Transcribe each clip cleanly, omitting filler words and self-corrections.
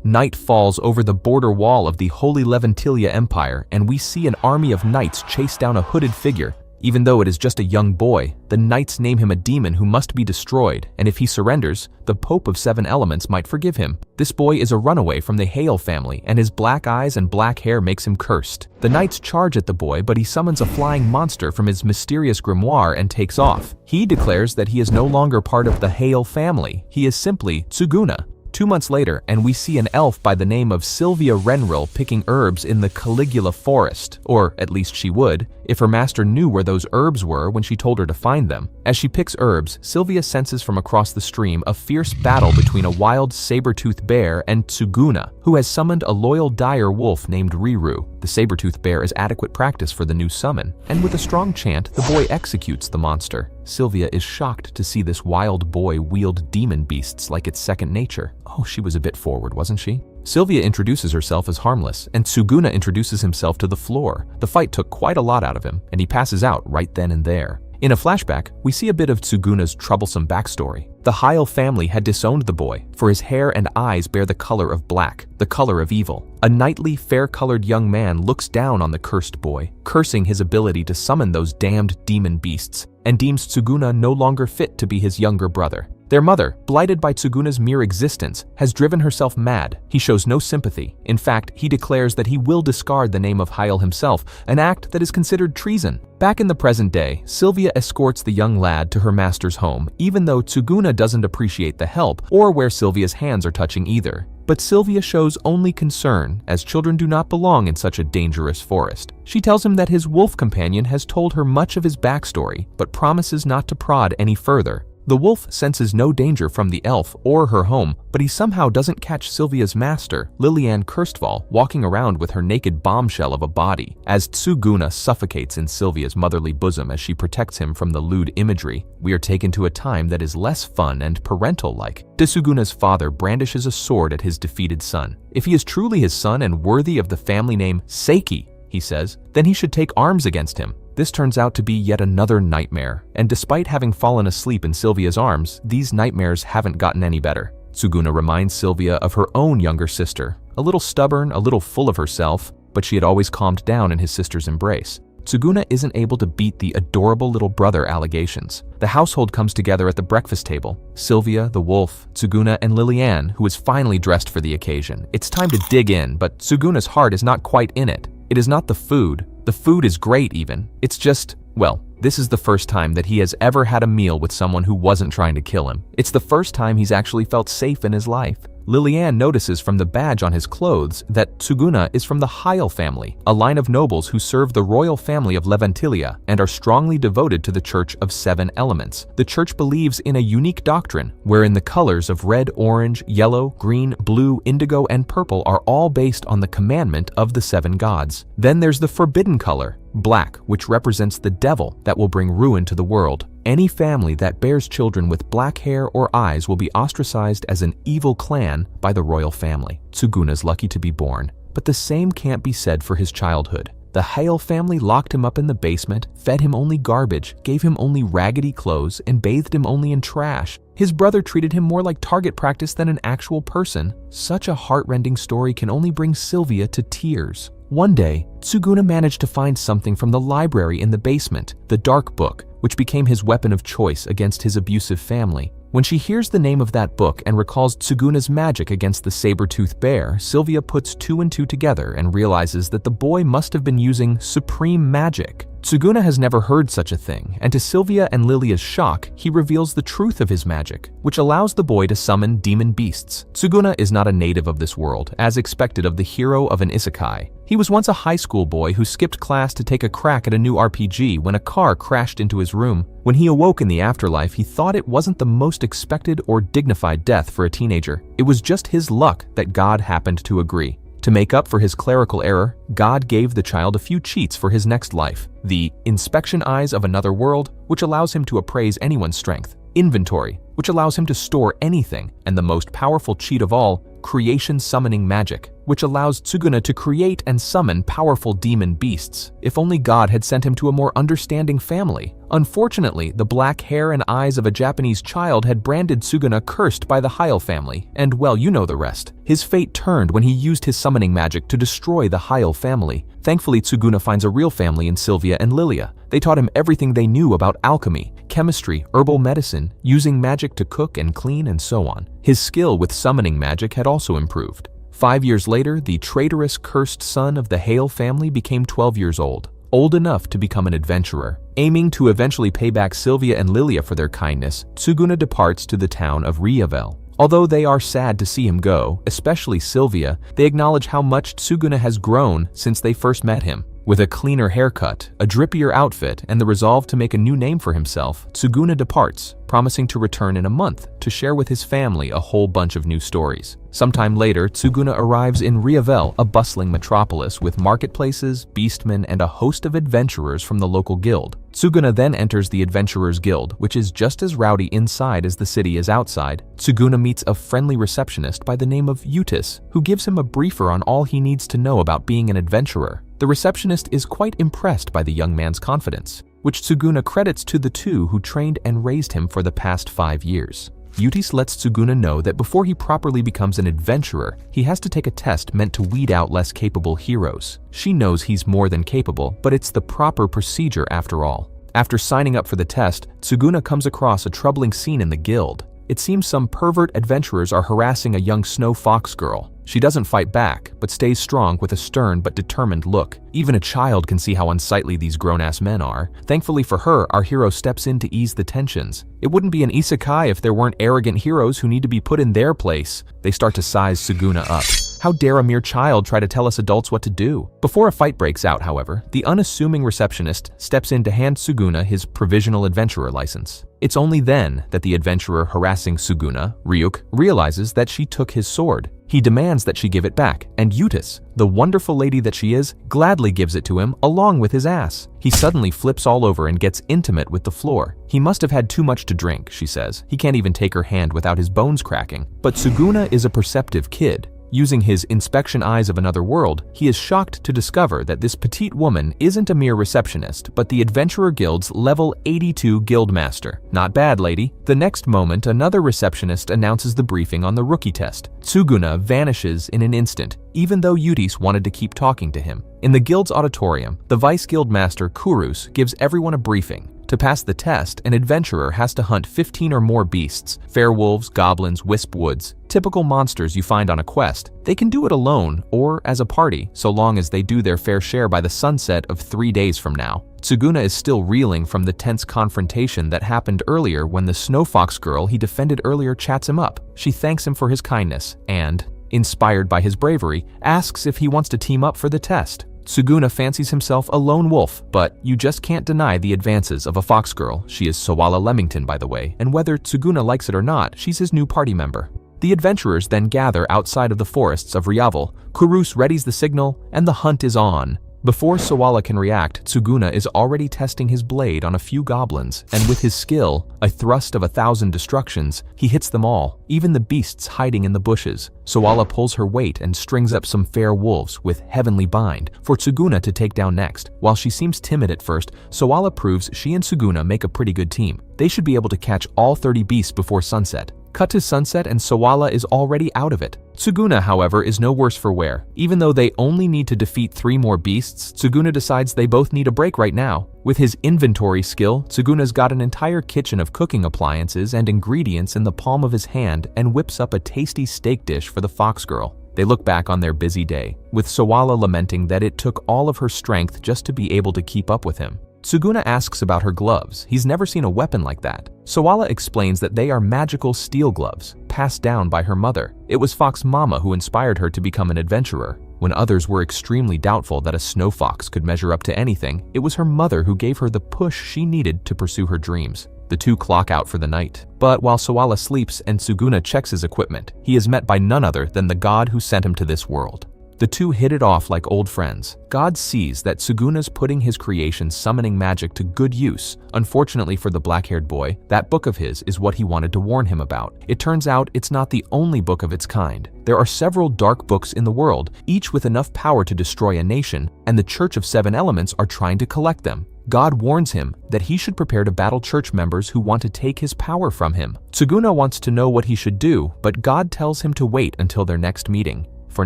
Night falls over the border wall of the Holy Leventilia Empire, and we see an army of knights chase down a hooded figure. Even though it is just a young boy, the knights name him a demon who must be destroyed, and if he surrenders, the Pope of Seven Elements might forgive him. This boy is a runaway from the Hale family, and his black eyes and black hair makes him cursed. The knights charge at the boy, but he summons a flying monster from his mysterious grimoire and takes off. He declares that he is no longer part of the Hale family. He is simply Tsuguna. 2 months later, and we see an elf by the name of Sylvia Renril picking herbs in the Caligula forest, or at least she would, if her master knew where those herbs were when she told her to find them. As she picks herbs, Sylvia senses from across the stream a fierce battle between a wild saber-toothed bear and Tsuguna, who has summoned a loyal dire wolf named Riru. The saber-toothed bear is adequate practice for the new summon, and with a strong chant, the boy executes the monster. Sylvia is shocked to see this wild boy wield demon beasts like it's second nature. Oh, she was a bit forward, wasn't she? Sylvia introduces herself as harmless, and Tsuguna introduces himself to the floor. The fight took quite a lot out of him, and he passes out right then and there. In a flashback, we see a bit of Tsuguna's troublesome backstory. The Hale family had disowned the boy, for his hair and eyes bear the color of black, the color of evil. A knightly, fair-colored young man looks down on the cursed boy, cursing his ability to summon those damned demon beasts, and deems Tsuguna no longer fit to be his younger brother. Their mother, blighted by Tsuguna's mere existence, has driven herself mad. He shows no sympathy. In fact, he declares that he will discard the name of Hale himself, an act that is considered treason. Back in the present day, Sylvia escorts the young lad to her master's home, even though Tsuguna doesn't appreciate the help or where Sylvia's hands are touching either. But Sylvia shows only concern, as children do not belong in such a dangerous forest. She tells him that his wolf companion has told her much of his backstory, but promises not to prod any further. The wolf senses no danger from the elf or her home, but he somehow doesn't catch Sylvia's master, Liliane Kirstval, walking around with her naked bombshell of a body, as Tsuguna suffocates in Sylvia's motherly bosom as she protects him from the lewd imagery. We are taken to a time that is less fun and parental-like. Tsuguna's father brandishes a sword at his defeated son. If he is truly his son and worthy of the family name Seiki, he says, then he should take arms against him. This turns out to be yet another nightmare, and despite having fallen asleep in Sylvia's arms, these nightmares haven't gotten any better. Tsuguna reminds Sylvia of her own younger sister, a little stubborn, a little full of herself, but she had always calmed down in his sister's embrace. Tsuguna isn't able to beat the adorable little brother allegations. The household comes together at the breakfast table. Sylvia, the wolf, Tsuguna, and Liliane, who is finally dressed for the occasion. It's time to dig in, but Tsuguna's heart is not quite in it. It is not the food. The food is great even. It's just, well, this is the first time that he has ever had a meal with someone who wasn't trying to kill him. It's the first time he's actually felt safe in his life. Liliane notices from the badge on his clothes that Tsuguna is from the Hale family, a line of nobles who serve the royal family of Leventilia and are strongly devoted to the Church of Seven Elements. The church believes in a unique doctrine, wherein the colors of red, orange, yellow, green, blue, indigo, and purple are all based on the commandment of the seven gods. Then there's the forbidden color, black, which represents the devil that will bring ruin to the world. Any family that bears children with black hair or eyes will be ostracized as an evil clan by the royal family. Tsuguna's lucky to be born, but the same can't be said for his childhood. The Hale family locked him up in the basement, fed him only garbage, gave him only raggedy clothes, and bathed him only in trash. His brother treated him more like target practice than an actual person. Such a heartrending story can only bring Sylvia to tears. One day, Tsuguna managed to find something from the library in the basement, the Dark Book, which became his weapon of choice against his abusive family. When she hears the name of that book and recalls Tsuguna's magic against the saber-toothed bear, Sylvia puts 2 and 2 together and realizes that the boy must have been using supreme magic. Tsuguna has never heard such a thing, and to Sylvia and Lilia's shock, he reveals the truth of his magic, which allows the boy to summon demon beasts. Tsuguna is not a native of this world, as expected of the hero of an isekai. He was once a high school boy who skipped class to take a crack at a new RPG when a car crashed into his room. When he awoke in the afterlife, he thought it wasn't the most expected or dignified death for a teenager. It was just his luck that God happened to agree. To make up for his clerical error, God gave the child a few cheats for his next life. The inspection eyes of another world, which allows him to appraise anyone's strength. inventory, which allows him to store anything, and the most powerful cheat of all, creation summoning magic, which allows Tsuguna to create and summon powerful demon beasts. If only God had sent him to a more understanding family. Unfortunately, the black hair and eyes of a Japanese child had branded Tsuguna cursed by the Heil family, and well, you know the rest. His fate turned when he used his summoning magic to destroy the Heil family. Thankfully, Tsuguna finds a real family in Sylvia and Lilia. They taught him everything they knew about alchemy, chemistry, herbal medicine, using magic to cook and clean, and so on. His skill with summoning magic had also improved. 5 years later, the traitorous cursed son of the Hale family became 12 years old enough to become an adventurer. Aiming to eventually pay back Sylvia and Lilia for their kindness, Tsuguna departs to the town of Riavel. Although they are sad to see him go, especially Sylvia, they acknowledge how much Tsuguna has grown since they first met him. With a cleaner haircut, a drippier outfit, and the resolve to make a new name for himself, Tsuguna departs, promising to return in a month to share with his family a whole bunch of new stories. Sometime later, Tsuguna arrives in Riavel, a bustling metropolis with marketplaces, beastmen, and a host of adventurers from the local guild. Tsuguna then enters the Adventurers Guild, which is just as rowdy inside as the city is outside. Tsuguna meets a friendly receptionist by the name of Yutis, who gives him a briefer on all he needs to know about being an adventurer. The receptionist is quite impressed by the young man's confidence, which Tsuguna credits to the two who trained and raised him for the past 5 years. Yutis lets Tsuguna know that before he properly becomes an adventurer, he has to take a test meant to weed out less capable heroes. She knows he's more than capable, but it's the proper procedure after all. After signing up for the test, Tsuguna comes across a troubling scene in the guild. It seems some pervert adventurers are harassing a young snow fox girl. She doesn't fight back, but stays strong with a stern but determined look. Even a child can see how unsightly these grown-ass men are. Thankfully for her, our hero steps in to ease the tensions. It wouldn't be an isekai if there weren't arrogant heroes who need to be put in their place. They start to size Tsuguna up. How dare a mere child try to tell us adults what to do? Before a fight breaks out, however, the unassuming receptionist steps in to hand Tsuguna his provisional adventurer license. It's only then that the adventurer harassing Tsuguna, Ryuk, realizes that she took his sword. He demands that she give it back, and Yutis, the wonderful lady that she is, gladly gives it to him along with his ass. He suddenly flips all over and gets intimate with the floor. He must have had too much to drink, she says. He can't even take her hand without his bones cracking. But Tsuguna is a perceptive kid. Using his inspection eyes of another world, he is shocked to discover that this petite woman isn't a mere receptionist, but the Adventurer Guild's level 82 guildmaster. Not bad, lady. The next moment, another receptionist announces the briefing on the rookie test. Tsuguna vanishes in an instant, even though Yutis wanted to keep talking to him. In the guild's auditorium, the vice guildmaster Kurus gives everyone a briefing. To pass the test, an adventurer has to hunt 15 or more beasts, werewolves, goblins, wispwoods, typical monsters you find on a quest. They can do it alone or as a party, so long as they do their fair share by the sunset of 3 days from now. Tsuguna is still reeling from the tense confrontation that happened earlier when the snow fox girl he defended earlier chats him up. She thanks him for his kindness and, inspired by his bravery, asks if he wants to team up for the test. Tsuguna fancies himself a lone wolf, but you just can't deny the advances of a fox girl. She is Sawala Leamington, by the way, and whether Tsuguna likes it or not, she's his new party member. The adventurers then gather outside of the forests of Riavel. Kurus readies the signal, and the hunt is on. Before Sawala can react, Tsuguna is already testing his blade on a few goblins, and with his skill, a thrust of 1,000 destructions, he hits them all, even the beasts hiding in the bushes. Sawala pulls her weight and strings up some fair wolves with heavenly bind for Tsuguna to take down next. While she seems timid at first, Sawala proves she and Tsuguna make a pretty good team. They should be able to catch all 30 beasts before sunset. Cut to sunset and Sawala is already out of it. Tsuguna, however, is no worse for wear. Even though they only need to defeat 3 more beasts, Tsuguna decides they both need a break right now. With his inventory skill, Tsuguna's got an entire kitchen of cooking appliances and ingredients in the palm of his hand and whips up a tasty steak dish for the fox girl. They look back on their busy day, with Sawala lamenting that it took all of her strength just to be able to keep up with him. Tsuguna asks about her gloves. He's never seen a weapon like that. Sawala explains that they are magical steel gloves, passed down by her mother. It was Fox Mama who inspired her to become an adventurer. When others were extremely doubtful that a snow fox could measure up to anything, it was her mother who gave her the push she needed to pursue her dreams. The two clock out for the night. But while Sawala sleeps and Tsuguna checks his equipment, he is met by none other than the god who sent him to this world. The two hit it off like old friends. God sees that Tsuguna's putting his creation summoning magic to good use. Unfortunately for the black-haired boy, that book of his is what he wanted to warn him about. It turns out it's not the only book of its kind. There are several dark books in the world, each with enough power to destroy a nation, and the Church of Seven Elements are trying to collect them. God warns him that he should prepare to battle church members who want to take his power from him. Tsuguna wants to know what he should do, but God tells him to wait until their next meeting. For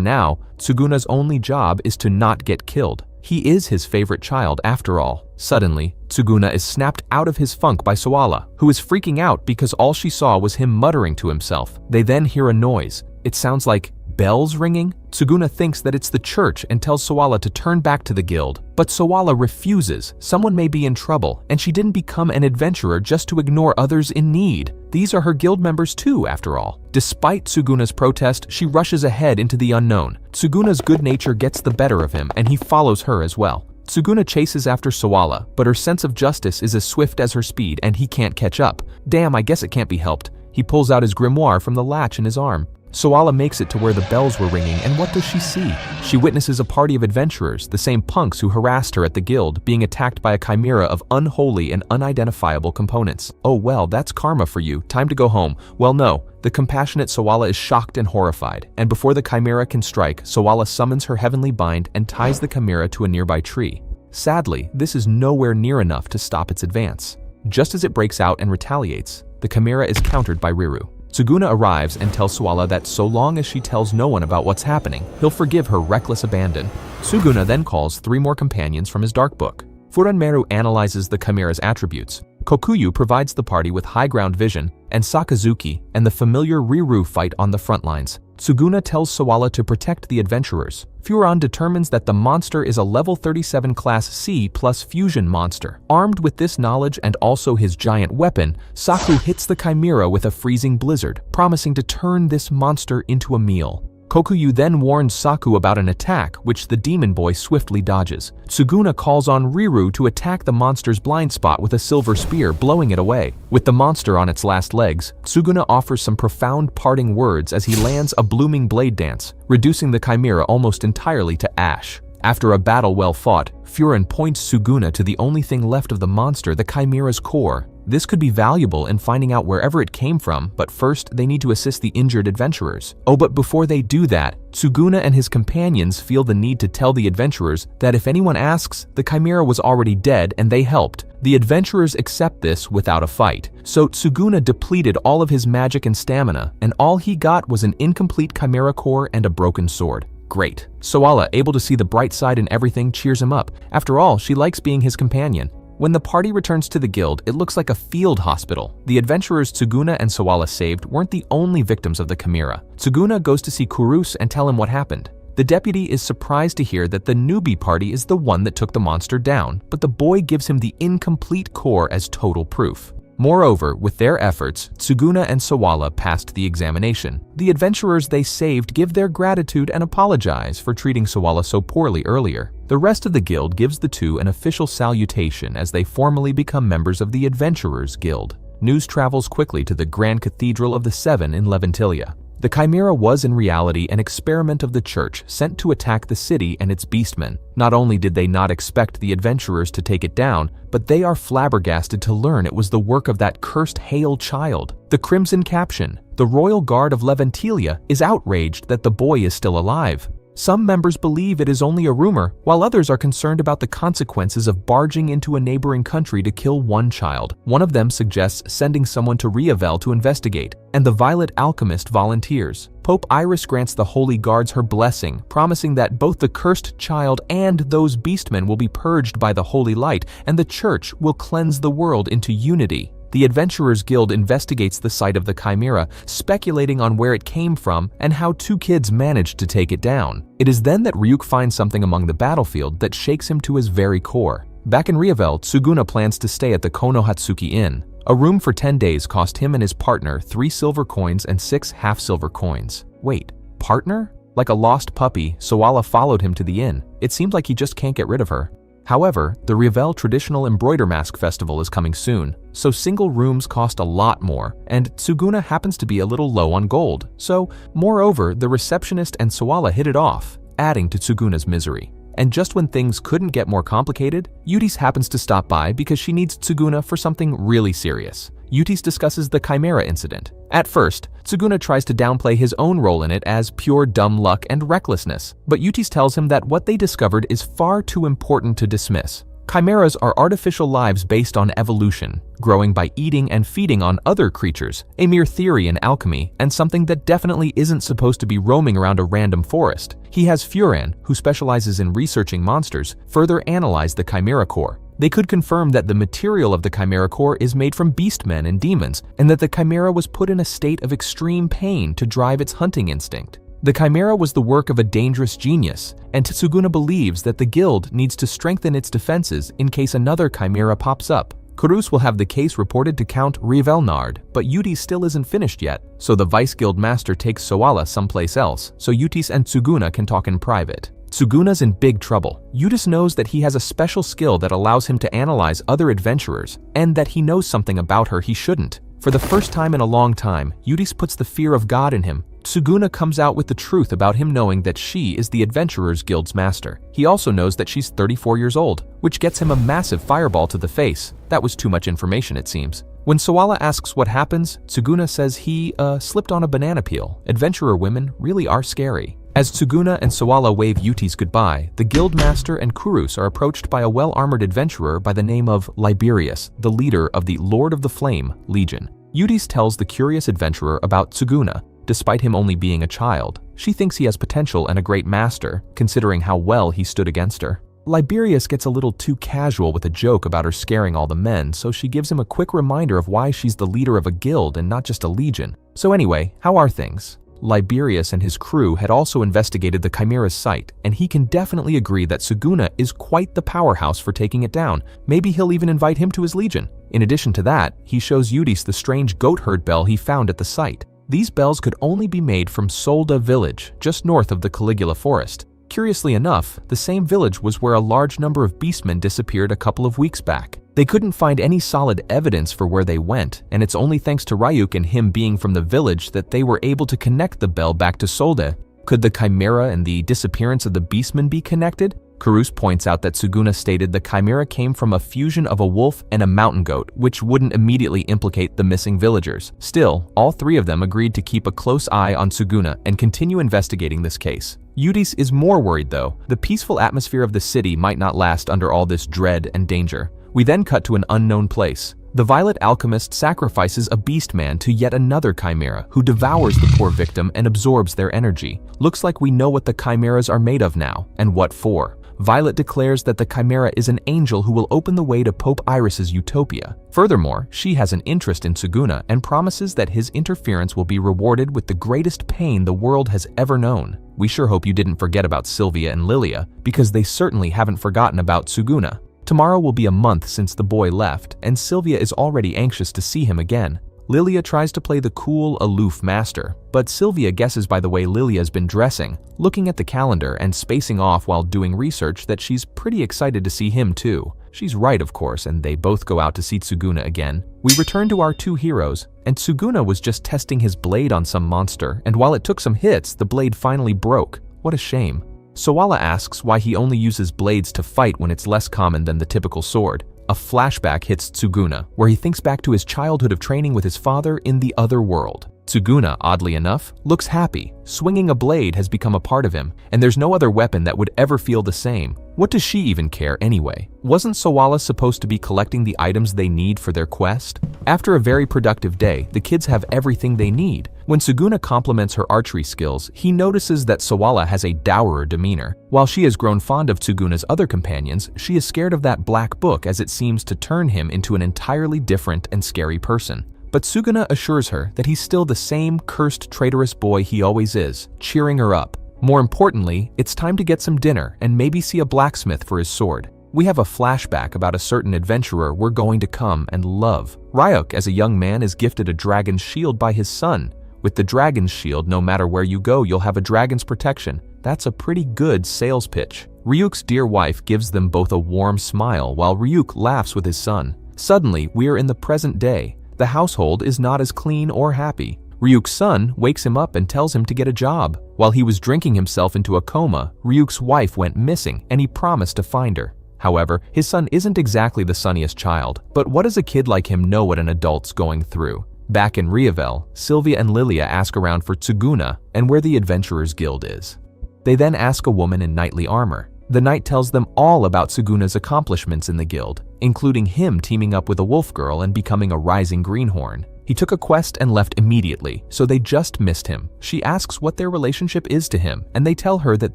now, Tsuguna's only job is to not get killed. He is his favorite child after all. Suddenly, Tsuguna is snapped out of his funk by Sawala, who is freaking out because all she saw was him muttering to himself. They then hear a noise. It sounds like bells ringing? Tsuguna thinks that it's the church and tells Sawala to turn back to the guild. But Sawala refuses. Someone may be in trouble, and she didn't become an adventurer just to ignore others in need. These are her guild members too, after all. Despite Tsuguna's protest, she rushes ahead into the unknown. Tsuguna's good nature gets the better of him, and he follows her as well. Tsuguna chases after Sawala, but her sense of justice is as swift as her speed, and he can't catch up. Damn, I guess it can't be helped. He pulls out his grimoire from the latch in his arm. Sawala makes it to where the bells were ringing, and what does she see? She witnesses a party of adventurers, the same punks who harassed her at the guild, being attacked by a chimera of unholy and unidentifiable components. Oh well, that's karma for you. Time to go home. Well, no. The compassionate Sawala is shocked and horrified, and before the chimera can strike, Sawala summons her heavenly bind and ties the chimera to a nearby tree. Sadly, this is nowhere near enough to stop its advance. Just as it breaks out and retaliates, the chimera is countered by Riru. Tsuguna arrives and tells Sawala that so long as she tells no one about what's happening, he'll forgive her reckless abandon. Tsuguna then calls 3 more companions from his dark book. Furanmeru analyzes the chimera's attributes. Kokuyu provides the party with high ground vision, and Sakazuki and the familiar Riru fight on the front lines. Tsuguna tells Sawala to protect the adventurers. Furan determines that the monster is a level 37 class C plus fusion monster. Armed with this knowledge and also his giant weapon, Saku hits the chimera with a freezing blizzard, promising to turn this monster into a meal. Kokuyu then warns Saku about an attack, which the demon boy swiftly dodges. Tsuguna calls on Riru to attack the monster's blind spot with a silver spear, blowing it away. With the monster on its last legs, Tsuguna offers some profound parting words as he lands a blooming blade dance, reducing the chimera almost entirely to ash. After a battle well fought, Furan points Tsuguna to the only thing left of the monster, the chimera's core. This could be valuable in finding out wherever it came from, but first they need to assist the injured adventurers. Oh, but before they do that, Tsuguna and his companions feel the need to tell the adventurers that if anyone asks, the chimera was already dead and they helped. The adventurers accept this without a fight, so Tsuguna depleted all of his magic and stamina, and all he got was an incomplete chimera core and a broken sword. Great. Sawala, able to see the bright side in everything, cheers him up. After all, she likes being his companion. When the party returns to the guild, it looks like a field hospital. The adventurers Tsuguna and Sawala saved weren't the only victims of the chimera. Tsuguna goes to see Kurus and tell him what happened. The deputy is surprised to hear that the newbie party is the one that took the monster down, but the boy gives him the incomplete core as total proof. Moreover, with their efforts, Tsuguna and Sawala passed the examination. The adventurers they saved give their gratitude and apologize for treating Sawala so poorly earlier. The rest of the guild gives the two an official salutation as they formally become members of the Adventurers Guild. News travels quickly to the Grand Cathedral of the Seven in Levantilia. The chimera was in reality an experiment of the church sent to attack the city and its beastmen. Not only did they not expect the adventurers to take it down, but they are flabbergasted to learn it was the work of that cursed Hail child. The Crimson Caption, the Royal Guard of Levantilia, is outraged that the boy is still alive. Some members believe it is only a rumor, while others are concerned about the consequences of barging into a neighboring country to kill one child. One of them suggests sending someone to Riavel to investigate, and the Violet Alchemist volunteers. Pope Iris grants the Holy Guards her blessing, promising that both the cursed child and those beastmen will be purged by the Holy Light, and the Church will cleanse the world into unity. The Adventurers Guild investigates the site of the chimera, speculating on where it came from and how two kids managed to take it down. It is then that Ryuk finds something among the battlefield that shakes him to his very core. Back in Riavel, Tsuguna plans to stay at the Konohatsuki Inn. A room for 10 days cost him and his partner 3 silver coins and 6 half-silver coins. Wait, partner? Like a lost puppy, Sawala followed him to the inn. It seemed like he just can't get rid of her. However, the Riavel Traditional Embroider Mask Festival is coming soon, so single rooms cost a lot more, and Tsuguna happens to be a little low on gold. So, moreover, the receptionist and Sawala hit it off. adding to Tsuguna's misery. And just when things couldn't get more complicated, Yutis happens to stop by because she needs Tsuguna for something really serious. Yutis discusses the Chimera incident. At first, Tsuguna tries to downplay his own role in it as pure dumb luck and recklessness, but Yutis tells him that what they discovered is far too important to dismiss. Chimeras are artificial lives based on evolution, growing by eating and feeding on other creatures, a mere theory in alchemy, and something that definitely isn't supposed to be roaming around a random forest. He has Furan, who specializes in researching monsters, further analyze the Chimera core. They could confirm that the material of the Chimera core is made from beastmen and demons, and that the Chimera was put in a state of extreme pain to drive its hunting instinct. The Chimera was the work of a dangerous genius, and Tsuguna believes that the guild needs to strengthen its defenses in case another Chimera pops up. Kurus will have the case reported to Count Rivelnard, but Yutis still isn't finished yet, so the Vice Guild Master takes Sawala someplace else so Yutis and Tsuguna can talk in private. Tsuguna's in big trouble. Yutis knows that he has a special skill that allows him to analyze other adventurers, and that he knows something about her he shouldn't. For the first time in a long time, Yutis puts the fear of God in him. Tsuguna comes out with the truth about him knowing that she is the Adventurers Guild's master. He also knows that she's 34 years old, which gets him a massive fireball to the face. That was too much information, it seems. When Sawala asks what happens, Tsuguna says he, slipped on a banana peel. Adventurer women really are scary. As Tsuguna and Sawala wave Yutis goodbye, the guild master and Kurus are approached by a well-armored adventurer by the name of Liberius, the leader of the Lord of the Flame Legion. Yutis tells the curious adventurer about Tsuguna. Despite him only being a child, she thinks he has potential and a great master, considering how well he stood against her. Liberius gets a little too casual with a joke about her scaring all the men, so she gives him a quick reminder of why she's the leader of a guild and not just a legion. So anyway, how are things? Liberius and his crew had also investigated the Chimera's site, and he can definitely agree that Tsuguna is quite the powerhouse for taking it down. Maybe he'll even invite him to his legion. In addition to that, he shows Yutis the strange goat herd bell he found at the site. These bells could only be made from Solda village, just north of the Caligula forest. Curiously enough, the same village was where a large number of beastmen disappeared a couple of weeks back. They couldn't find any solid evidence for where they went, and it's only thanks to Ryuk and him being from the village that they were able to connect the bell back to Solda. Could the Chimera and the disappearance of the beastmen be connected? Kurus points out that Tsuguna stated the Chimera came from a fusion of a wolf and a mountain goat, which wouldn't immediately implicate the missing villagers. Still, all three of them agreed to keep a close eye on Tsuguna and continue investigating this case. Yutis is more worried though. The peaceful atmosphere of the city might not last under all this dread and danger. We then cut to an unknown place. The Violet Alchemist sacrifices a beastman to yet another Chimera, who devours the poor victim and absorbs their energy. Looks like we know what the Chimeras are made of now, and what for. Violet declares that the Chimera is an angel who will open the way to Pope Iris's utopia. Furthermore, she has an interest in Tsuguna and promises that his interference will be rewarded with the greatest pain the world has ever known. We sure hope you didn't forget about Sylvia and Lilia, because they certainly haven't forgotten about Tsuguna. Tomorrow will be a month since the boy left, and Sylvia is already anxious to see him again. Lilia tries to play the cool, aloof master, but Sylvia guesses by the way Lilia's been dressing, looking at the calendar and spacing off while doing research that she's pretty excited to see him too. She's right, of course, and they both go out to see Tsuguna again. We return to our two heroes, and Tsuguna was just testing his blade on some monster, and while it took some hits, the blade finally broke. What a shame. Sawala asks why he only uses blades to fight when it's less common than the typical sword. A flashback hits Tsuguna, where he thinks back to his childhood of training with his father in the other world. Tsuguna, oddly enough, looks happy. Swinging a blade has become a part of him, and there's no other weapon that would ever feel the same. What does she even care anyway? Wasn't Sawala supposed to be collecting the items they need for their quest? After a very productive day, the kids have everything they need. When Tsuguna compliments her archery skills, he notices that Sawala has a dour demeanor. While she has grown fond of Tsuguna's other companions, she is scared of that black book as it seems to turn him into an entirely different and scary person. But Tsuguna assures her that he's still the same cursed traitorous boy he always is, cheering her up. More importantly, it's time to get some dinner and maybe see a blacksmith for his sword. We have a flashback about a certain adventurer we're going to come and love. Ryuk, as a young man, is gifted a dragon's shield by his son. With the dragon's shield, no matter where you go, you'll have a dragon's protection. That's a pretty good sales pitch. Ryuk's dear wife gives them both a warm smile while Ryuk laughs with his son. Suddenly, we are in the present day. The household is not as clean or happy. Ryuk's son wakes him up and tells him to get a job. While he was drinking himself into a coma, Ryuk's wife went missing and he promised to find her. However, his son isn't exactly the sunniest child, but what does a kid like him know what an adult's going through? Back in Rievel, Sylvia and Lilia ask around for Tsuguna and where the Adventurers Guild is. They then ask a woman in knightly armor. The knight tells them all about Tsuguna's accomplishments in the guild, including him teaming up with a wolf girl and becoming a rising greenhorn. He took a quest and left immediately, so they just missed him. She asks what their relationship is to him, and they tell her that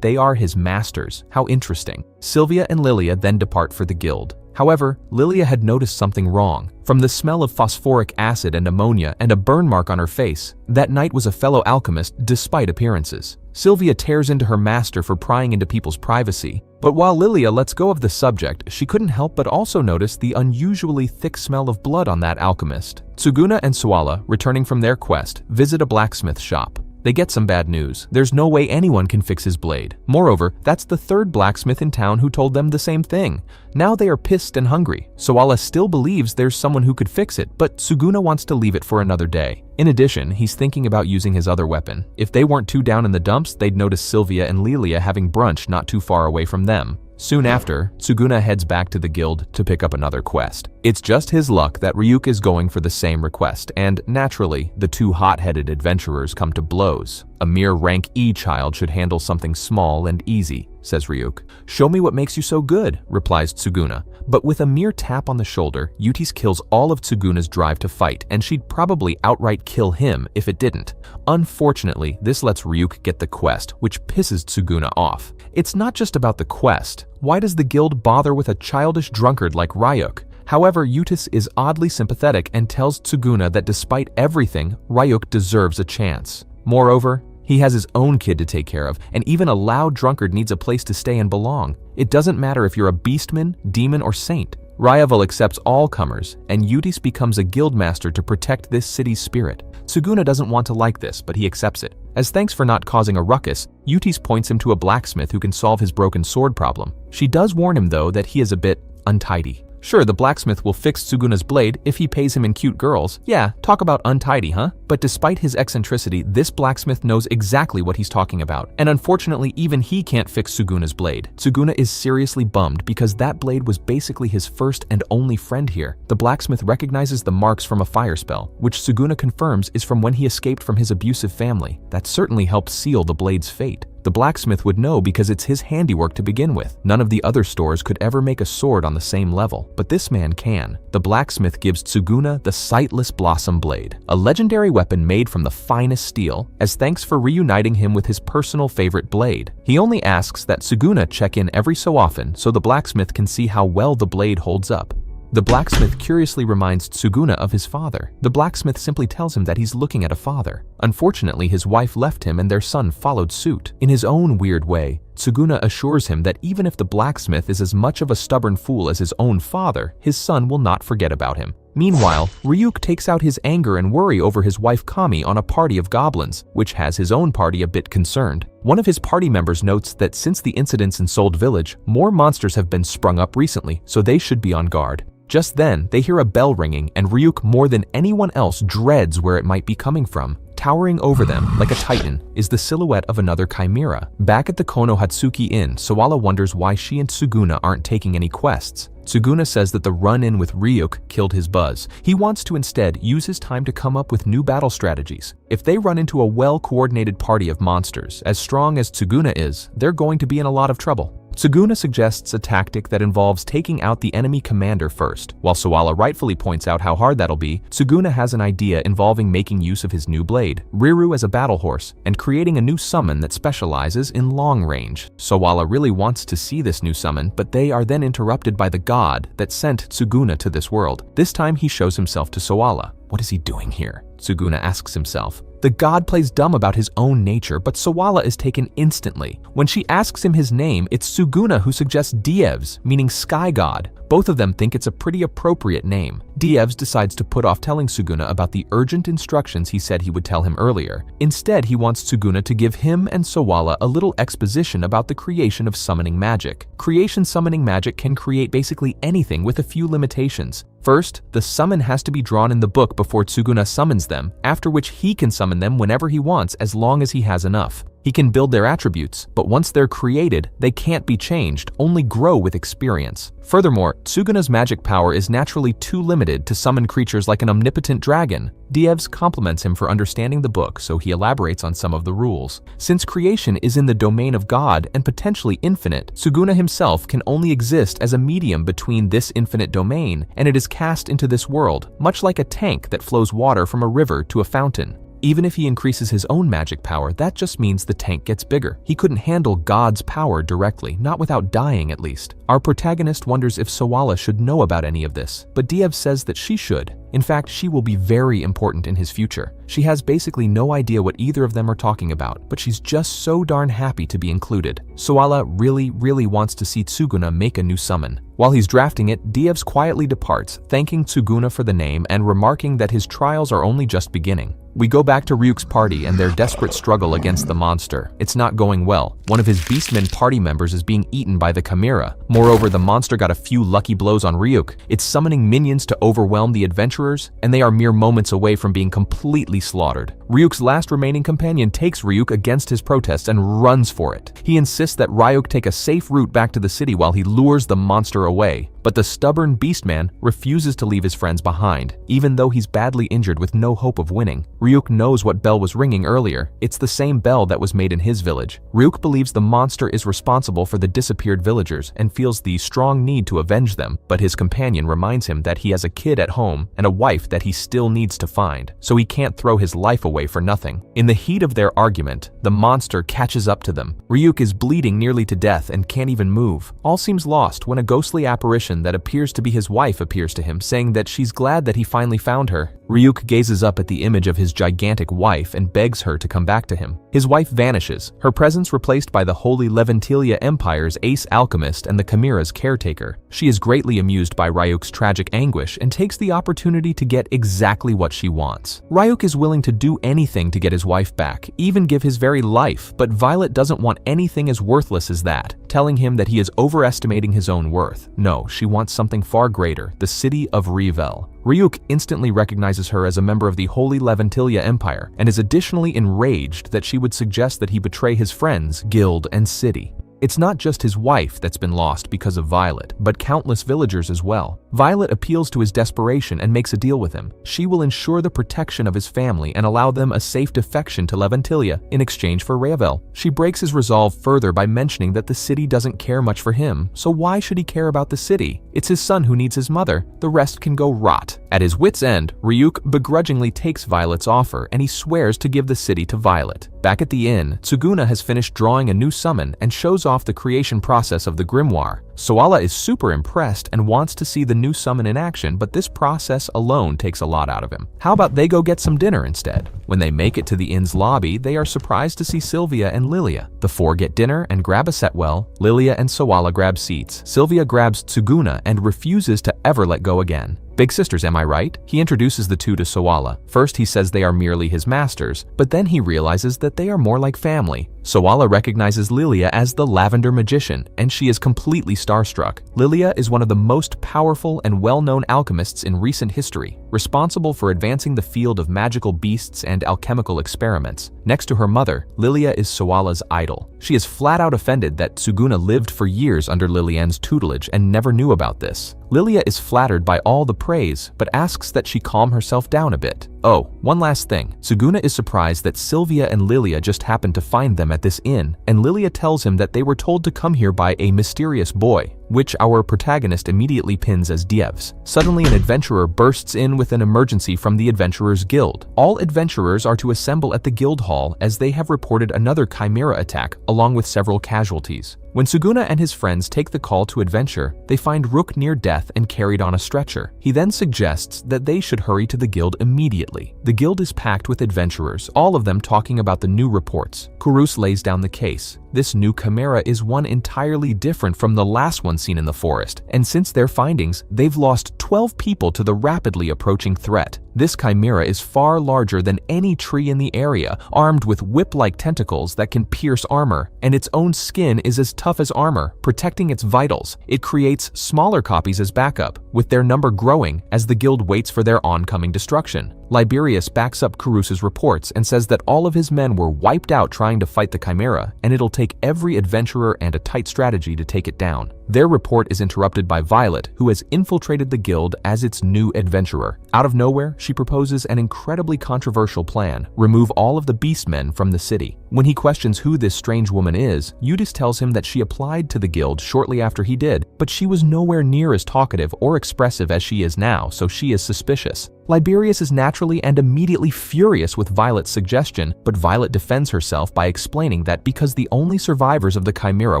they are his masters. How interesting. Sylvia and Lilia then depart for the guild. However, Lilia had noticed something wrong. From the smell of phosphoric acid and ammonia and a burn mark on her face, that knight was a fellow alchemist despite appearances. Sylvia tears into her master for prying into people's privacy. But while Lilia lets go of the subject, she couldn't help but also notice the unusually thick smell of blood on that alchemist. Tsuguna and Suala, returning from their quest, visit a blacksmith shop. They get some bad news. There's no way anyone can fix his blade. Moreover, that's the third blacksmith in town who told them the same thing. Now they are pissed and hungry. Suala still believes there's someone who could fix it, but Tsuguna wants to leave it for another day. In addition, he's thinking about using his other weapon. If they weren't too down in the dumps, they'd notice Sylvia and Lilia having brunch not too far away from them. Soon after, Tsuguna heads back to the guild to pick up another quest. It's just his luck that Ryuk is going for the same request, and naturally, the two hot-headed adventurers come to blows. A mere rank E child should handle something small and easy, says Ryuk. Show me what makes you so good, replies Tsuguna. But with a mere tap on the shoulder, Yutis kills all of Tsuguna's drive to fight, and she'd probably outright kill him if it didn't. Unfortunately, this lets Ryuk get the quest, which pisses Tsuguna off. It's not just about the quest. Why does the guild bother with a childish drunkard like Ryuk? However, Yutis is oddly sympathetic and tells Tsuguna that despite everything, Ryuk deserves a chance. Moreover, he has his own kid to take care of, and even a loud drunkard needs a place to stay and belong. It doesn't matter if you're a beastman, demon, or saint. Rievel accepts all comers, and Yutis becomes a guildmaster to protect this city's spirit. Tsuguna doesn't want to like this, but he accepts it. As thanks for not causing a ruckus, Yutis points him to a blacksmith who can solve his broken sword problem. She does warn him, though, that he is a bit untidy. Sure, the blacksmith will fix Tsuguna's blade if he pays him in cute girls. Yeah, talk about untidy, huh? But despite his eccentricity, this blacksmith knows exactly what he's talking about. And unfortunately, even he can't fix Tsuguna's blade. Tsuguna is seriously bummed because that blade was basically his first and only friend here. The blacksmith recognizes the marks from a fire spell, which Tsuguna confirms is from when he escaped from his abusive family. That certainly helped seal the blade's fate. The blacksmith would know because it's his handiwork to begin with. None of the other stores could ever make a sword on the same level, but this man can. The blacksmith gives Tsuguna the Sightless Blossom Blade, a legendary weapon made from the finest steel, as thanks for reuniting him with his personal favorite blade. He only asks that Tsuguna check in every so often so the blacksmith can see how well the blade holds up. The blacksmith curiously reminds Tsuguna of his father. The blacksmith simply tells him that he's looking at a father. Unfortunately, his wife left him and their son followed suit. In his own weird way, Tsuguna assures him that even if the blacksmith is as much of a stubborn fool as his own father, his son will not forget about him. Meanwhile, Ryuk takes out his anger and worry over his wife Kami on a party of goblins, which has his own party a bit concerned. One of his party members notes that since the incidents in Sold Village, more monsters have been sprung up recently, so they should be on guard. Just then, they hear a bell ringing, and Ryuk more than anyone else dreads where it might be coming from. Towering over them, like a titan, is the silhouette of another chimera. Back at the Konohatsuki Inn, Suala wonders why she and Tsuguna aren't taking any quests. Tsuguna says that the run-in with Ryuk killed his buzz. He wants to instead use his time to come up with new battle strategies. If they run into a well-coordinated party of monsters, as strong as Tsuguna is, they're going to be in a lot of trouble. Tsuguna suggests a tactic that involves taking out the enemy commander first. While Suala rightfully points out how hard that'll be, Tsuguna has an idea involving making use of his new blade, Riru as a battle horse, and creating a new summon that specializes in long range. Suala really wants to see this new summon, but they are then interrupted by the god that sent Tsuguna to this world. This time he shows himself to Suala. What is he doing here? Tsuguna asks himself. The god plays dumb about his own nature, but Suala is taken instantly. When she asks him his name, it's Tsuguna who suggests Dievs, meaning sky god. Both of them think it's a pretty appropriate name. Dievs decides to put off telling Tsuguna about the urgent instructions he said he would tell him earlier. Instead, he wants Tsuguna to give him and Suala a little exposition about the creation of summoning magic. Creation summoning magic can create basically anything with a few limitations. First, the summon has to be drawn in the book before Tsuguna summons them, after which he can summon them whenever he wants as long as he has enough. He can build their attributes, but once they're created, they can't be changed, only grow with experience. Furthermore, Tsuguna's magic power is naturally too limited to summon creatures like an omnipotent dragon. Elves compliments him for understanding the book, so he elaborates on some of the rules. Since creation is in the domain of God and potentially infinite, Tsuguna himself can only exist as a medium between this infinite domain, and it is cast into this world, much like a tank that flows water from a river to a fountain. Even if he increases his own magic power, that just means the tank gets bigger. He couldn't handle God's power directly, not without dying at least. Our protagonist wonders if Sawala should know about any of this, but Diev says that she should. In fact, she will be very important in his future. She has basically no idea what either of them are talking about, but she's just so darn happy to be included. Sawala really wants to see Tsuguna make a new summon. While he's drafting it, Dievs quietly departs, thanking Tsuguna for the name and remarking that his trials are only just beginning. We go back to Ryuk's party and their desperate struggle against the monster. It's not going well. One of his Beastmen party members is being eaten by the Chimera. Moreover, the monster got a few lucky blows on Ryuk. It's summoning minions to overwhelm the adventurers, and they are mere moments away from being completely slaughtered. Ryuk's last remaining companion takes Ryuk against his protests and runs for it. He insists that Ryuk take a safe route back to the city while he lures the monster away. But the stubborn Beastman refuses to leave his friends behind, even though he's badly injured with no hope of winning. Ryuk knows what bell was ringing earlier. It's the same bell that was made in his village. Ryuk believes the monster is responsible for the disappeared villagers and feels the strong need to avenge them, but his companion reminds him that he has a kid at home and a wife that he still needs to find, so he can't throw his life away for nothing. In the heat of their argument, the monster catches up to them. Ryuk is bleeding nearly to death and can't even move. All seems lost when a ghostly apparition that appears to be his wife appears to him, saying that she's glad that he finally found her. Ryuk gazes up at the image of his gigantic wife and begs her to come back to him. His wife vanishes, her presence replaced by the Holy Leventilia Empire's ace alchemist and the Chimera's caretaker. She is greatly amused by Ryuk's tragic anguish and takes the opportunity to get exactly what she wants. Ryuk is willing to do anything to get his wife back, even give his very life, but Violet doesn't want anything as worthless as that, telling him that he is overestimating his own worth. No, she wants something far greater, the city of Revel. Ryuk instantly recognizes her as a member of the Holy Leventilia Empire and is additionally enraged that she would suggest that he betray his friends, guild, and city. It's not just his wife that's been lost because of Violet, but countless villagers as well. Violet appeals to his desperation and makes a deal with him. She will ensure the protection of his family and allow them a safe defection to Leventilia in exchange for Revel. She breaks his resolve further by mentioning that the city doesn't care much for him, so why should he care about the city? It's his son who needs his mother. The rest can go rot. At his wit's end, Ryuk begrudgingly takes Violet's offer and he swears to give the city to Violet. Back at the inn, Tsuguna has finished drawing a new summon and shows off the creation process of the grimoire. Sawala is super impressed and wants to see the new summon in action, but this process alone takes a lot out of him. How about they go get some dinner instead? When they make it to the inn's lobby, they are surprised to see Sylvia and Lilia. The four get dinner and grab a setwell. Lilia and Sawala grab seats. Sylvia grabs Tsuguna and refuses to ever let go again. Big sisters, am I right? He introduces the two to Sawala. First he says they are merely his masters, but then he realizes that they are more like family. Sawala recognizes Lilia as the Lavender Magician, and she is completely starstruck. Lilia is one of the most powerful and well-known alchemists in recent history, responsible for advancing the field of magical beasts and alchemical experiments. Next to her mother, Lilia is Sawala's idol. She is flat out offended that Tsuguna lived for years under Lilian's tutelage and never knew about this. Lilia is flattered by all the praise, but asks that she calm herself down a bit. Oh, one last thing. Tsuguna is surprised that Sylvia and Lilia just happened to find them at this inn, and Lilia tells him that they were told to come here by a mysterious boy, which our protagonist immediately pins as Dievs. Suddenly an adventurer bursts in with an emergency from the Adventurers Guild. All adventurers are to assemble at the guild hall as they have reported another chimera attack along with several casualties. When Tsuguna and his friends take the call to adventure, they find Rook near death and carried on a stretcher. He then suggests that they should hurry to the guild immediately. The guild is packed with adventurers, all of them talking about the new reports. Kurus lays down the case. This new chimera is one entirely different from the last one seen in the forest, and since their findings, they've lost 12 people to the rapidly approaching threat. This chimera is far larger than any tree in the area, armed with whip-like tentacles that can pierce armor, and its own skin is as tough as armor, protecting its vitals. It creates smaller copies as backup, with their number growing as the guild waits for their oncoming destruction. Liberius backs up Carus's reports and says that all of his men were wiped out trying to fight the chimera, and it'll take every adventurer and a tight strategy to take it down. Their report is interrupted by Violet, who has infiltrated the guild as its new adventurer. Out of nowhere, she proposes an incredibly controversial plan: remove all of the beastmen from the city. When he questions who this strange woman is, Eudice tells him that she applied to the guild shortly after he did, but she was nowhere near as talkative or expressive as she is now, so she is suspicious. Liberius is naturally and immediately furious with Violet's suggestion, but Violet defends herself by explaining that because the only survivors of the chimera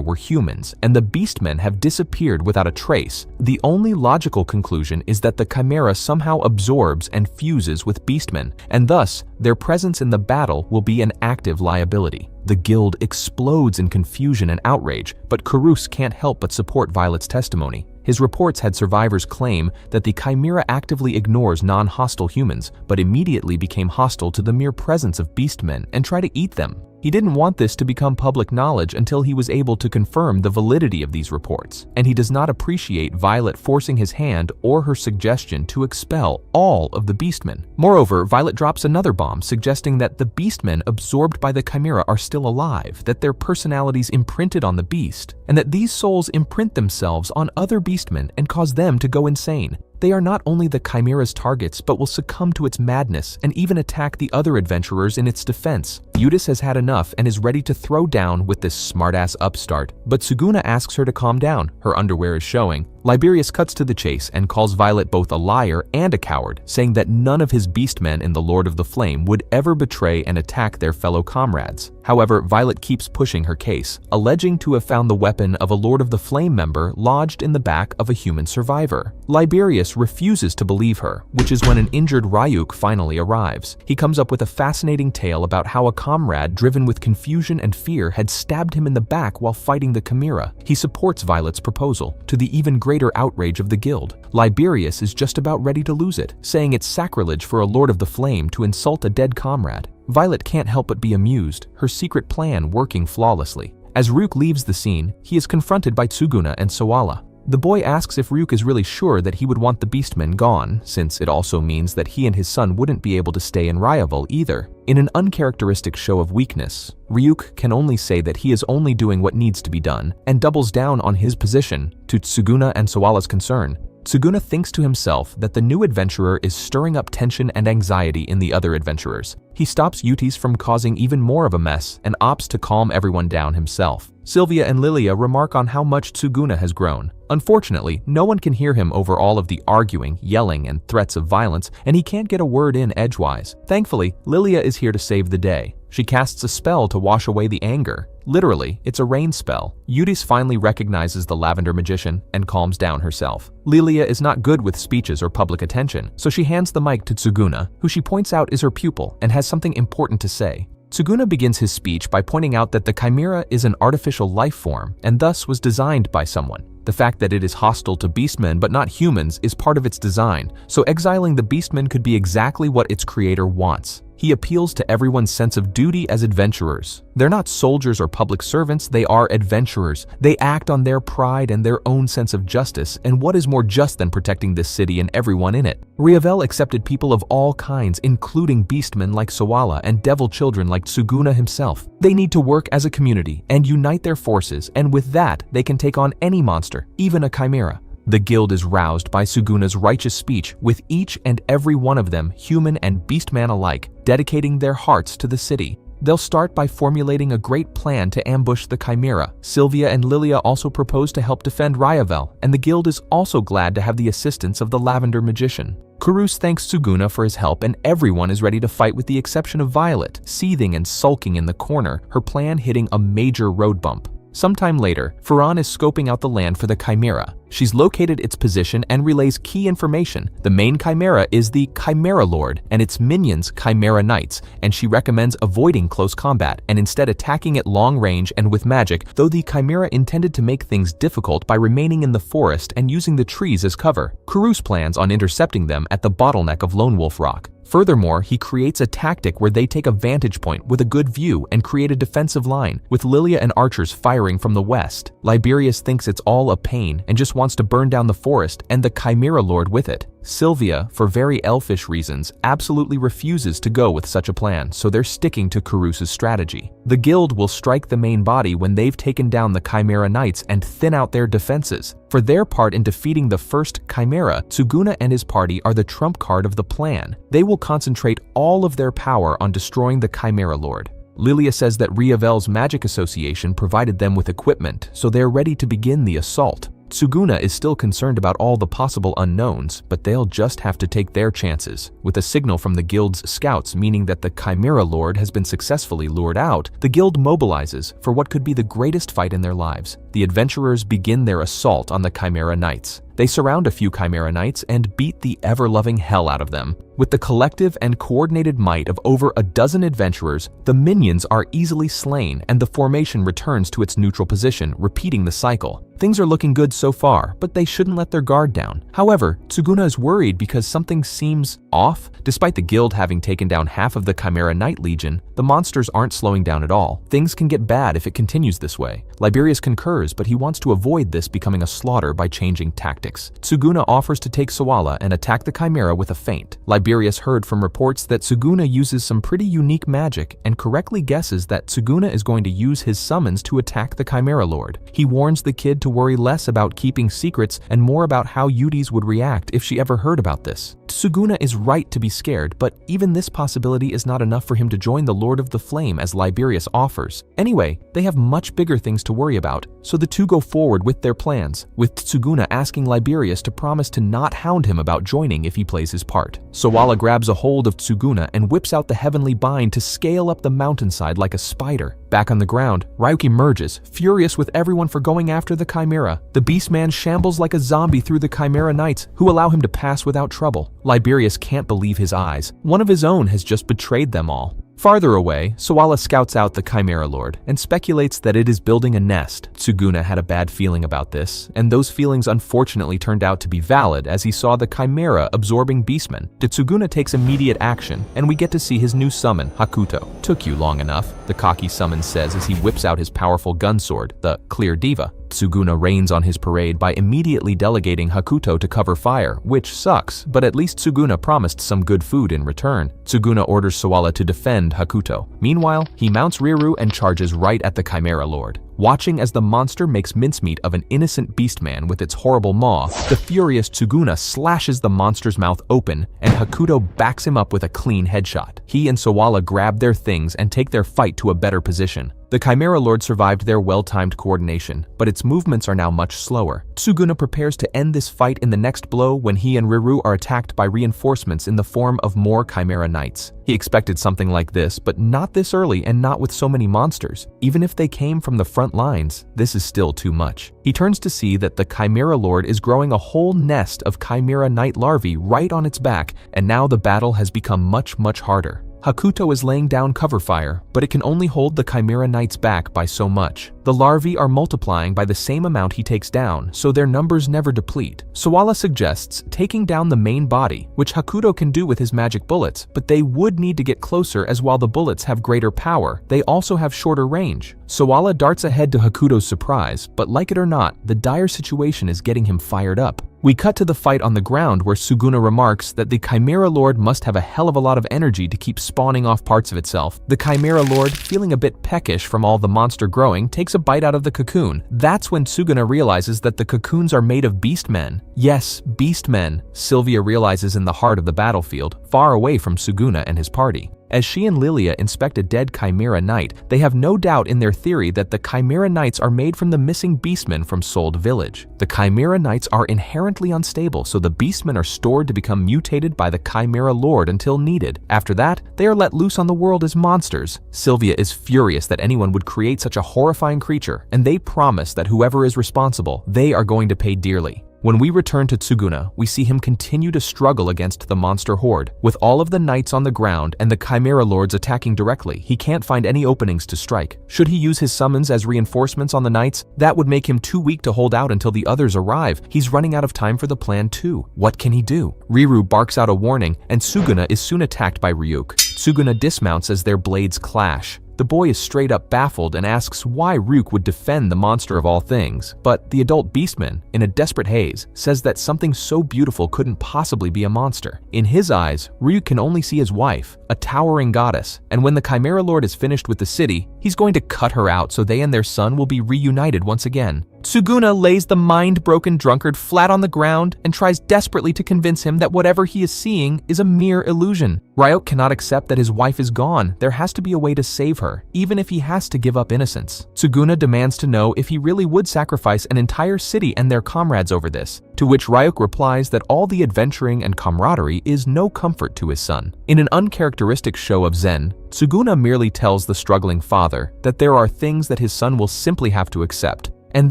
were humans and the beastmen have disappeared without a trace, the only logical conclusion is that the chimera somehow absorbs and fuses with beastmen, and thus their presence in the battle will be an active liability. The guild explodes in confusion and outrage, but Carus can't help but support Violet's testimony. His reports had survivors claim that the chimera actively ignores non-hostile humans, but immediately became hostile to the mere presence of beastmen and try to eat them. He didn't want this to become public knowledge until he was able to confirm the validity of these reports, and he does not appreciate Violet forcing his hand or her suggestion to expel all of the beastmen. Moreover, Violet drops another bomb suggesting that the beastmen absorbed by the chimera are still alive, that their personalities imprinted on the beast, and that these souls imprint themselves on other beastmen and cause them to go insane. They are not only the chimera's targets, but will succumb to its madness and even attack the other adventurers in its defense. Eudice has had enough and is ready to throw down with this smartass upstart, but Tsuguna asks her to calm down. Her underwear is showing. Liberius cuts to the chase and calls Violet both a liar and a coward, saying that none of his beastmen in the Lord of the Flame would ever betray and attack their fellow comrades. However, Violet keeps pushing her case, alleging to have found the weapon of a Lord of the Flame member lodged in the back of a human survivor. Liberius refuses to believe her, which is when an injured Ryuk finally arrives. He comes up with a fascinating tale about how a comrade driven with confusion and fear had stabbed him in the back while fighting the chimera. He supports Violet's proposal, to the even greater outrage of the guild. Liberius is just about ready to lose it, saying it's sacrilege for a Lord of the Flame to insult a dead comrade. Violet can't help but be amused, her secret plan working flawlessly. As Ryuk leaves the scene, he is confronted by Tsuguna and Sawala. The boy asks if Ryuk is really sure that he would want the beastmen gone, since it also means that he and his son wouldn't be able to stay in Ryaval either. In an uncharacteristic show of weakness, Ryuk can only say that he is only doing what needs to be done, and doubles down on his position to Tsuguna and Sawala's concern. Tsuguna thinks to himself that the new adventurer is stirring up tension and anxiety in the other adventurers. He stops Eudice from causing even more of a mess and opts to calm everyone down himself. Sylvia and Lilia remark on how much Tsuguna has grown. Unfortunately, no one can hear him over all of the arguing, yelling, and threats of violence, and he can't get a word in edgewise. Thankfully, Lilia is here to save the day. She casts a spell to wash away the anger. Literally, it's a rain spell. Eudice finally recognizes the Lavender Magician and calms down herself. Lilia is not good with speeches or public attention, so she hands the mic to Tsuguna, who she points out is her pupil and has something important to say. Tsuguna begins his speech by pointing out that the chimera is an artificial life form and thus was designed by someone. The fact that it is hostile to beastmen but not humans is part of its design, so exiling the beastmen could be exactly what its creator wants. He appeals to everyone's sense of duty as adventurers. They're not soldiers or public servants, they are adventurers. They act on their pride and their own sense of justice, and what is more just than protecting this city and everyone in it? Ryaval accepted people of all kinds, including beastmen like Sawala and devil children like Tsuguna himself. They need to work as a community and unite their forces, and with that, they can take on any monster, even a chimera. The guild is roused by Tsuguna's righteous speech, with each and every one of them, human and beastman alike, dedicating their hearts to the city. They'll start by formulating a great plan to ambush the chimera. Sylvia and Lilia also propose to help defend Ryaval, and the guild is also glad to have the assistance of the Lavender Magician. Carus thanks Tsuguna for his help, and everyone is ready to fight with the exception of Violet, seething and sulking in the corner, her plan hitting a major road bump. Sometime later, Ferran is scoping out the land for the Chimera. She's located its position and relays key information. The main Chimera is the Chimera Lord and its minions Chimera Knights, and she recommends avoiding close combat and instead attacking it long range and with magic, though the Chimera intended to make things difficult by remaining in the forest and using the trees as cover. Karus plans on intercepting them at the bottleneck of Lone Wolf Rock. Furthermore, he creates a tactic where they take a vantage point with a good view and create a defensive line, with Lilia and archers firing from the west. Liberius thinks it's all a pain and just wants to burn down the forest and the Chimera Lord with it. Sylvia, for very elfish reasons, absolutely refuses to go with such a plan, so they're sticking to Karus's strategy. The guild will strike the main body when they've taken down the Chimera Knights and thin out their defenses. For their part in defeating the first Chimera, Tsuguna and his party are the trump card of the plan. They will concentrate all of their power on destroying the Chimera Lord. Lilia says that Riavel's magic association provided them with equipment, so they're ready to begin the assault. Tsuguna is still concerned about all the possible unknowns, but they'll just have to take their chances. With a signal from the guild's scouts meaning that the Chimera Lord has been successfully lured out, the guild mobilizes for what could be the greatest fight in their lives. The adventurers begin their assault on the Chimera Knights. They surround a few Chimera Knights and beat the ever-loving hell out of them. With the collective and coordinated might of over a dozen adventurers, the minions are easily slain and the formation returns to its neutral position, repeating the cycle. Things are looking good so far, but they shouldn't let their guard down. However, Tsuguna is worried because something seems off. Despite the guild having taken down half of the Chimera Knight Legion, the monsters aren't slowing down at all. Things can get bad if it continues this way. Liberius concurs, but he wants to avoid this becoming a slaughter by changing tactics. Tsuguna offers to take Sawala and attack the Chimera with a feint. Liberius heard from reports that Tsuguna uses some pretty unique magic and correctly guesses that Tsuguna is going to use his summons to attack the Chimera Lord. He warns the kid to worry less about keeping secrets and more about how Eudes would react if she ever heard about this. Tsuguna is right to be scared, but even this possibility is not enough for him to join the Lord of the Flame as Liberius offers. Anyway, they have much bigger things to worry about, so the two go forward with their plans, with Tsuguna asking Liberius to promise to not hound him about joining if he plays his part. Sawala grabs a hold of Tsuguna and whips out the heavenly bind to scale up the mountainside like a spider. Back on the ground, Ryuki emerges, furious with everyone for going after the Chimera. The Beastman shambles like a zombie through the Chimera Knights, who allow him to pass without trouble. Liberius can't believe his eyes. One of his own has just betrayed them all. Farther away, Sawala scouts out the Chimera Lord and speculates that it is building a nest. Tsuguna had a bad feeling about this, and those feelings unfortunately turned out to be valid as he saw the Chimera absorbing Beastmen. Tsuguna takes immediate action, and we get to see his new summon, Hakuto. "Took you long enough," the cocky summon says as he whips out his powerful gun sword, the Clear Diva. Tsuguna rains on his parade by immediately delegating Hakuto to cover fire, which sucks, but at least Tsuguna promised some good food in return. Tsuguna orders Sawala to defend Hakuto. Meanwhile, he mounts Riru and charges right at the Chimera Lord. Watching as the monster makes mincemeat of an innocent beastman with its horrible maw, the furious Tsuguna slashes the monster's mouth open, and Hakuto backs him up with a clean headshot. He and Sawala grab their things and take their fight to a better position. The Chimera Lord survived their well-timed coordination, but its movements are now much slower. Tsuguna prepares to end this fight in the next blow when he and Riru are attacked by reinforcements in the form of more Chimera Knights. He expected something like this, but not this early and not with so many monsters. Even if they came from the front lines, this is still too much. He turns to see that the Chimera Lord is growing a whole nest of Chimera Knight larvae right on its back, and now the battle has become much harder. Hakuto is laying down cover fire, but it can only hold the Chimera Knights back by so much. The larvae are multiplying by the same amount he takes down, so their numbers never deplete. Sawala suggests taking down the main body, which Hakuto can do with his magic bullets, but they would need to get closer as while the bullets have greater power, they also have shorter range. Sawala darts ahead to Hakuto's surprise, but like it or not, the dire situation is getting him fired up. We cut to the fight on the ground where Tsuguna remarks that the Chimera Lord must have a hell of a lot of energy to keep spawning off parts of itself. The Chimera Lord, feeling a bit peckish from all the monster growing, takes a bite out of the cocoon. That's when Tsuguna realizes that the cocoons are made of beastmen. Yes, beastmen, Sylvia realizes in the heart of the battlefield, far away from Tsuguna and his party. As she and Lilia inspect a dead Chimera Knight, they have no doubt in their theory that the Chimera Knights are made from the missing beastmen from Sold Village. The Chimera Knights are inherently unstable, so the beastmen are stored to become mutated by the Chimera Lord until needed. After that, they are let loose on the world as monsters. Sylvia is furious that anyone would create such a horrifying creature, and they promise that whoever is responsible, they are going to pay dearly. When we return to Tsuguna, we see him continue to struggle against the monster horde. With all of the knights on the ground and the Chimera Lords attacking directly, he can't find any openings to strike. Should he use his summons as reinforcements on the knights? That would make him too weak to hold out until the others arrive. He's running out of time for the plan too. What can he do? Riru barks out a warning, and Tsuguna is soon attacked by Ryuk. Tsuguna dismounts as their blades clash. The boy is straight up baffled and asks why Ryuk would defend the monster of all things, but the adult beastman, in a desperate haze, says that something so beautiful couldn't possibly be a monster. In his eyes, Ryuk can only see his wife, a towering goddess, and when the Chimera Lord is finished with the city, he's going to cut her out so they and their son will be reunited once again. Tsuguna lays the mind-broken drunkard flat on the ground and tries desperately to convince him that whatever he is seeing is a mere illusion. Ryuk cannot accept that his wife is gone. There has to be a way to save her, even if he has to give up innocence. Tsuguna demands to know if he really would sacrifice an entire city and their comrades over this, to which Ryuk replies that all the adventuring and camaraderie is no comfort to his son. In an uncharacteristic show of Zen, Tsuguna merely tells the struggling father that there are things that his son will simply have to accept, and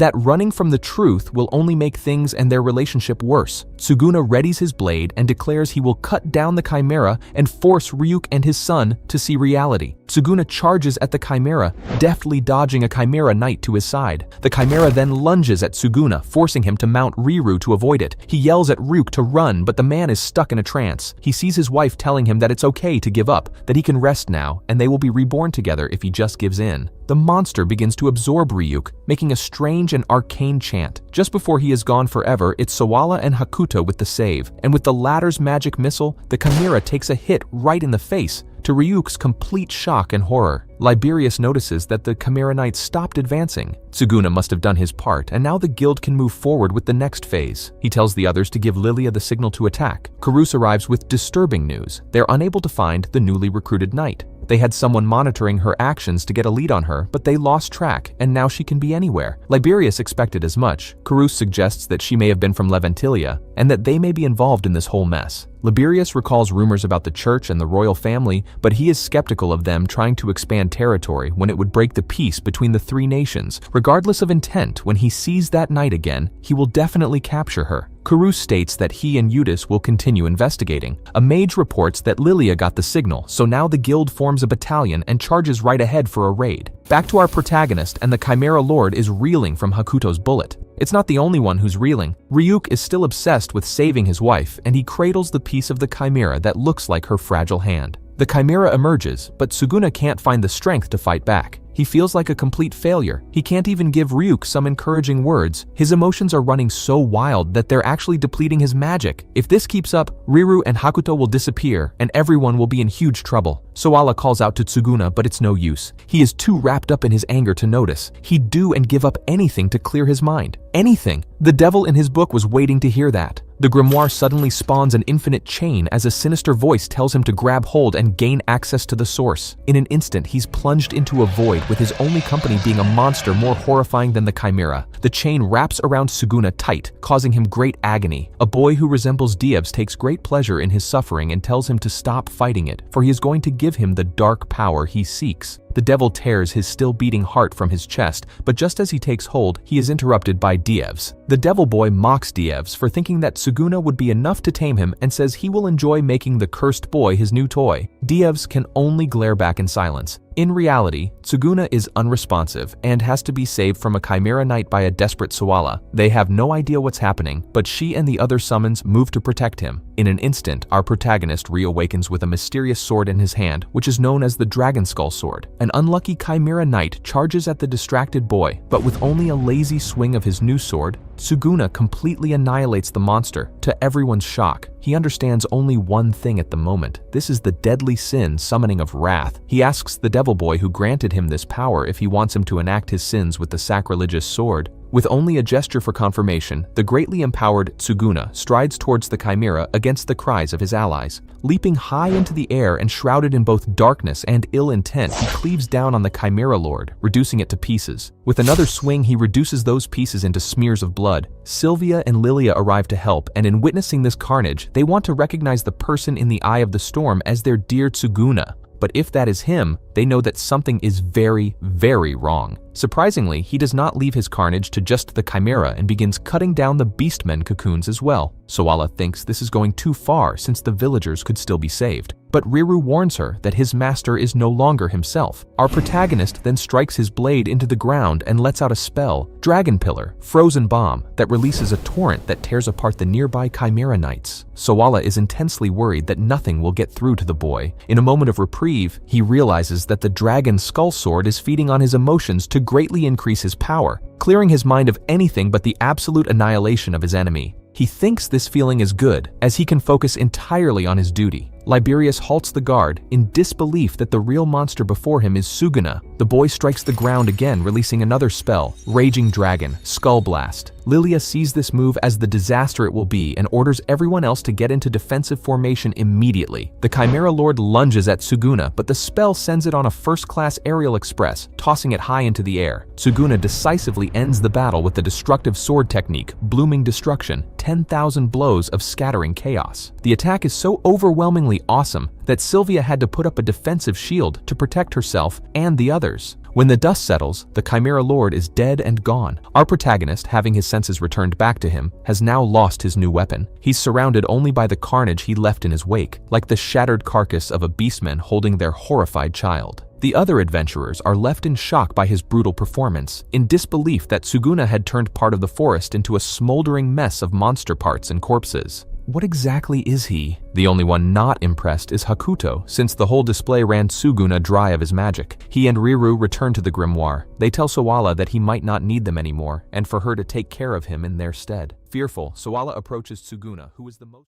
that running from the truth will only make things and their relationship worse. Tsuguna readies his blade and declares he will cut down the Chimera and force Ryuk and his son to see reality. Tsuguna charges at the Chimera, deftly dodging a Chimera Knight to his side. The Chimera then lunges at Tsuguna, forcing him to mount Riru to avoid it. He yells at Ryuk to run, but the man is stuck in a trance. He sees his wife telling him that it's okay to give up, that he can rest now, and they will be reborn together if he just gives in. The monster begins to absorb Ryuk, making a strange and arcane chant. Just before he is gone forever, it's Sawala and Hakuto with the save, and with the latter's magic missile, the Chimera takes a hit right in the face, to Ryuk's complete shock and horror. Liberius notices that the Chimera Knights stopped advancing. Tsuguna must have done his part, and now the guild can move forward with the next phase. He tells the others to give Lilia the signal to attack. Karus arrives with disturbing news. They're unable to find the newly recruited knight. They had someone monitoring her actions to get a lead on her, but they lost track, and now she can be anywhere. Liberius expected as much. Karus suggests that she may have been from Leventilia, and that they may be involved in this whole mess. Liberius recalls rumors about the church and the royal family, but he is skeptical of them trying to expand territory when it would break the peace between the three nations. Regardless of intent, when he sees that knight again, he will definitely capture her. Karus states that he and Eudice will continue investigating. A mage reports that Lilia got the signal, so now the guild forms a battalion and charges right ahead for a raid. Back to our protagonist, and the Chimera Lord is reeling from Hakuto's bullet. It's not the only one who's reeling. Ryuk is still obsessed with saving his wife, and he cradles the piece of the Chimera that looks like her fragile hand. The Chimera emerges, but Tsuguna can't find the strength to fight back. He feels like a complete failure. He can't even give Ryuk some encouraging words. His emotions are running so wild that they're actually depleting his magic. If this keeps up, Riru and Hakuto will disappear, and everyone will be in huge trouble. Sawala calls out to Tsuguna, but it's no use. He is too wrapped up in his anger to notice. He'd do and give up anything to clear his mind. Anything. The devil in his book was waiting to hear that. The grimoire suddenly spawns an infinite chain as a sinister voice tells him to grab hold and gain access to the source. In an instant, he's plunged into a void, with his only company being a monster more horrifying than the Chimera. The chain wraps around Tsuguna tight, causing him great agony. A boy who resembles Dievs takes great pleasure in his suffering and tells him to stop fighting it, for he is going to give him the dark power he seeks. The devil tears his still beating heart from his chest, but just as he takes hold, he is interrupted by Dievs. The devil boy mocks Dievs for thinking that Tsuguna would be enough to tame him and says he will enjoy making the cursed boy his new toy. Dievs can only glare back in silence. In reality, Tsuguna is unresponsive and has to be saved from a Chimera Knight by a desperate Sawala. They have no idea what's happening, but she and the other summons move to protect him. In an instant, our protagonist reawakens with a mysterious sword in his hand, which is known as the Dragon Skull Sword. An unlucky Chimera Knight charges at the distracted boy, but with only a lazy swing of his new sword, Tsuguna completely annihilates the monster, to everyone's shock. He understands only one thing at the moment. This is the deadly sin summoning of wrath. He asks the devil boy who granted him this power if he wants him to enact his sins with the sacrilegious sword. With only a gesture for confirmation, the greatly empowered Tsuguna strides towards the chimera against the cries of his allies. Leaping high into the air and shrouded in both darkness and ill intent, he cleaves down on the chimera lord, reducing it to pieces. With another swing, he reduces those pieces into smears of blood. Sylvia and Lilia arrive to help, and in witnessing this carnage, they want to recognize the person in the eye of the storm as their dear Tsuguna. But if that is him, they know that something is very, very wrong. Surprisingly, he does not leave his carnage to just the chimera and begins cutting down the beastmen cocoons as well. Sawala thinks this is going too far since the villagers could still be saved. But Riru warns her that his master is no longer himself. Our protagonist then strikes his blade into the ground and lets out a spell, Dragon Pillar, Frozen Bomb, that releases a torrent that tears apart the nearby Chimera Knights. Sawala is intensely worried that nothing will get through to the boy. In a moment of reprieve, he realizes that the dragon skull sword is feeding on his emotions to greatly increase his power, clearing his mind of anything but the absolute annihilation of his enemy. He thinks this feeling is good, as he can focus entirely on his duty. Liberius halts the guard, in disbelief that the real monster before him is Tsuguna. The boy strikes the ground again, releasing another spell, Raging Dragon, Skull Blast. Lilia sees this move as the disaster it will be and orders everyone else to get into defensive formation immediately. The Chimera Lord lunges at Tsuguna, but the spell sends it on a first-class aerial express, tossing it high into the air. Tsuguna decisively ends the battle with the destructive sword technique, Blooming Destruction, 10,000 blows of scattering chaos. The attack is so overwhelmingly awesome that Sylvia had to put up a defensive shield to protect herself and the others. When the dust settles, the Chimera Lord is dead and gone. Our protagonist, having his senses returned back to him, has now lost his new weapon. He's surrounded only by the carnage he left in his wake, like the shattered carcass of a beastman holding their horrified child. The other adventurers are left in shock by his brutal performance, in disbelief that Tsuguna had turned part of the forest into a smoldering mess of monster parts and corpses. What exactly is he? The only one not impressed is Hakuto, since the whole display ran Tsuguna dry of his magic. He and Riru return to the grimoire. They tell Sawala that he might not need them anymore, and for her to take care of him in their stead. Fearful, Sawala approaches Tsuguna, who is the most